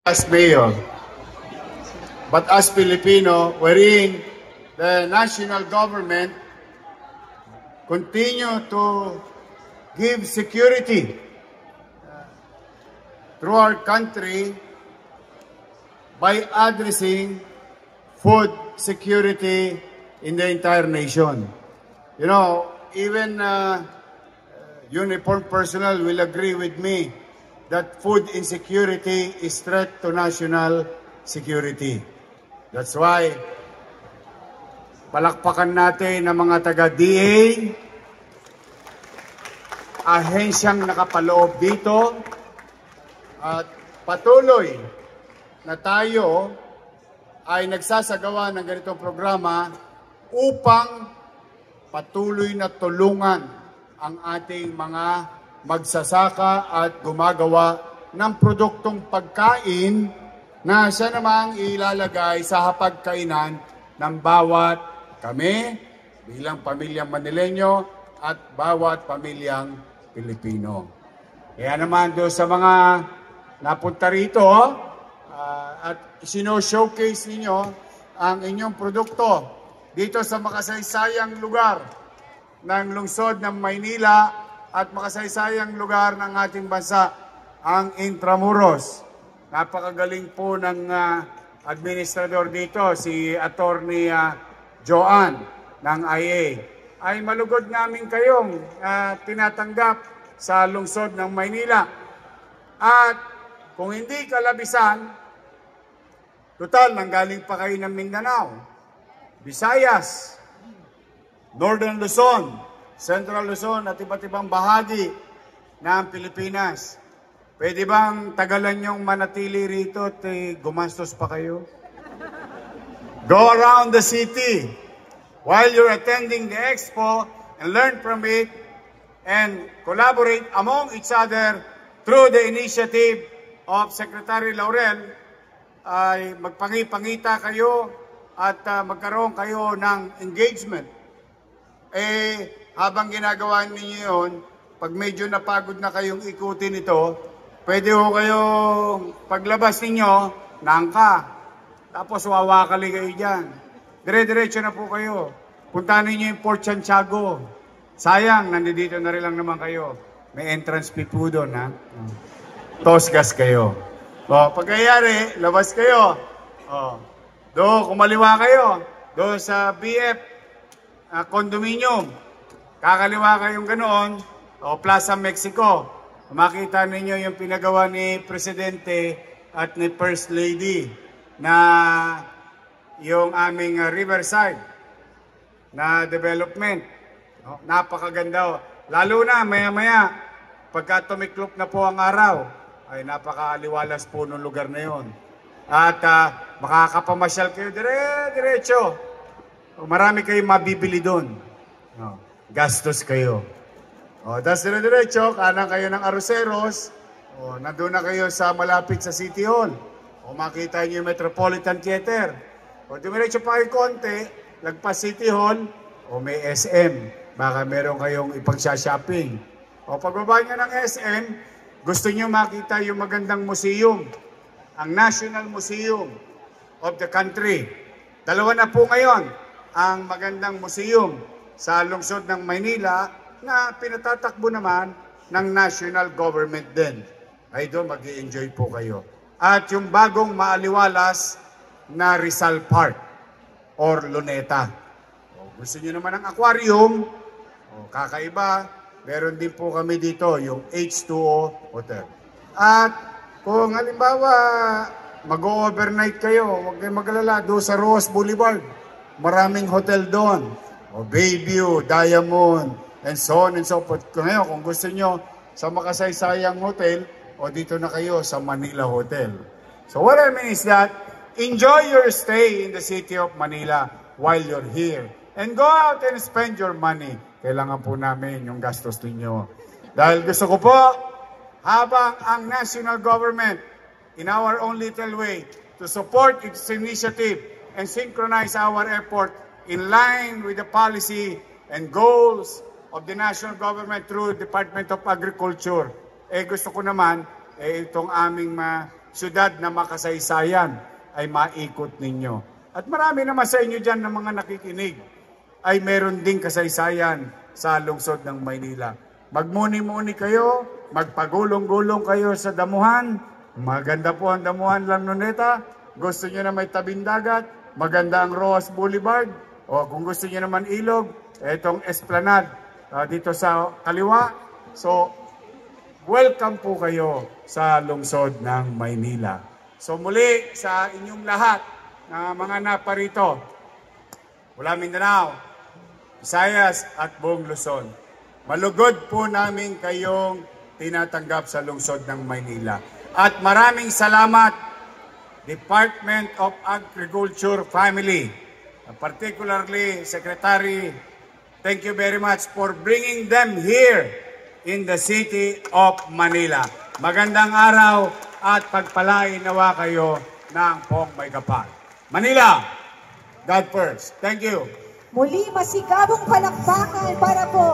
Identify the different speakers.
Speaker 1: as mayor, but as Filipino, wherein the national government continue to give security through our country by addressing food security in the entire nation. You know, even uniformed personnel will agree with me that food insecurity is threat to national security. That's why palakpakan natin ng mga taga-DA, ahensyang nakapaloob dito, at patuloy na tayo ay nagsasagawa ng ganitong programa upang patuloy na tulungan ang ating mga magsasaka at gumagawa ng produktong pagkain na siya namang ilalagay sa hapagkainan ng bawat kami bilang pamilyang Manileño at bawat pamilyang Pilipino. Kaya naman doon sa mga napunta rito at sino-showcase ninyo ang inyong produkto dito sa makasaysayang lugar ng lungsod ng Maynila at makasaysayang lugar ng ating bansa, ang Intramuros. Napakagaling po ng administrador dito, si Attorney Joan ng IA. Ay malugod namin kayong tinatanggap sa lungsod ng Maynila. At kung hindi kalabisan, total, nanggaling pa kayo ng Mindanao, Visayas, Northern Luzon, Central Luzon at iba't ibang bahagi ng Pilipinas. Pwede bang tagalan yung manatili rito at gumastos pa kayo? Go around the city while you're attending the expo and learn from it and collaborate among each other through the initiative of Secretary Laurel. Ay magpangipangita kayo at magkaroon kayo ng engagement. Habang ginagawa ninyo yun, pag medyo napagod na kayong ikutin ito, pwede ho kayong paglabas ninyo, nangka. Tapos wawakali kayo dyan. Dire-diretso na po kayo. Puntahan ninyo yung Port Santiago. Sayang, nandito na rin lang naman kayo. May entrance fee po doon, ha? Tosgas kayo. Pagkayari, labas kayo. Doon, kumaliwa kayo. Doon sa BF condominium. Kakaliwa kayong ganoon, Plaza Mexico. Makita ninyo yung pinagawa ni Presidente at ni First Lady na yung aming Riverside na development. Napakaganda. Lalo na maya-maya, pagka tumiklop na po ang araw, ay napakaaliwalas po ng lugar na yon. At makakapamasyal kayo diretso. Marami kayong mabibili doon. Gastos kayo. Tapos dire-diretso, kanan kayo ng Arroceros, nandun na kayo sa malapit sa City Hall. Makita nyo yung Metropolitan Theater. Dumiretso pa kayo konti, lagpas City Hall, may SM. Baka meron kayong ipagsa-shopping. Pagbaba nyo ng SM, gusto nyo makita yung magandang museum, ang National Museum of the country. Dalawa na po ngayon ang magandang museum sa lungsod ng Maynila na pinatatakbo naman ng national government din. Ay doon mag-i-enjoy po kayo. At yung bagong maaliwalas na Rizal Park or Luneta. Gusto nyo naman ng aquarium, kakaiba, meron din po kami dito yung H2O Hotel. At kung halimbawa mag-overnight kayo, huwag kayong magalala, doon sa Roas Boulevard. Maraming hotel doon. Bayview, Diamond, and so on and so forth. Ngayon, kung gusto nyo sa makasaysayang hotel, dito na kayo sa Manila Hotel. So what I mean is that, enjoy your stay in the city of Manila while you're here. And go out and spend your money. Kailangan po namin yung gastos ninyo. Dahil gusto ko po, habang ang national government, in our own little way, to support its initiative and synchronize our effort in line with the policy and goals of the national government through Department of Agriculture. Gusto ko naman, itong aming syudad na makasaysayan ay maikot ninyo. At marami naman sa inyo dyan na mga nakikinig ay meron ding kasaysayan sa lungsod ng Maynila. Magmuni-muni kayo, magpagulong-gulong kayo sa damuhan. Maganda po ang damuhan lang, Luneta. Gusto nyo na may tabing dagat, maganda ang Roas Boulevard. O kung gusto nyo naman ilog, etong Esplanade dito sa kaliwa. So, welcome po kayo sa lungsod ng Maynila. So muli sa inyong lahat na mga naparito, mula Mindanao, Visayas at buong Luzon, malugod po namin kayong tinatanggap sa lungsod ng Maynila. At maraming salamat, Department of Agriculture Family, particularly Secretary, thank you very much for bringing them here in the city of Manila. Magandang araw at pagpalain nawa kayo ng Pong May Kapal. Manila, God first. Thank you.
Speaker 2: Muli masigabong palakpakan para po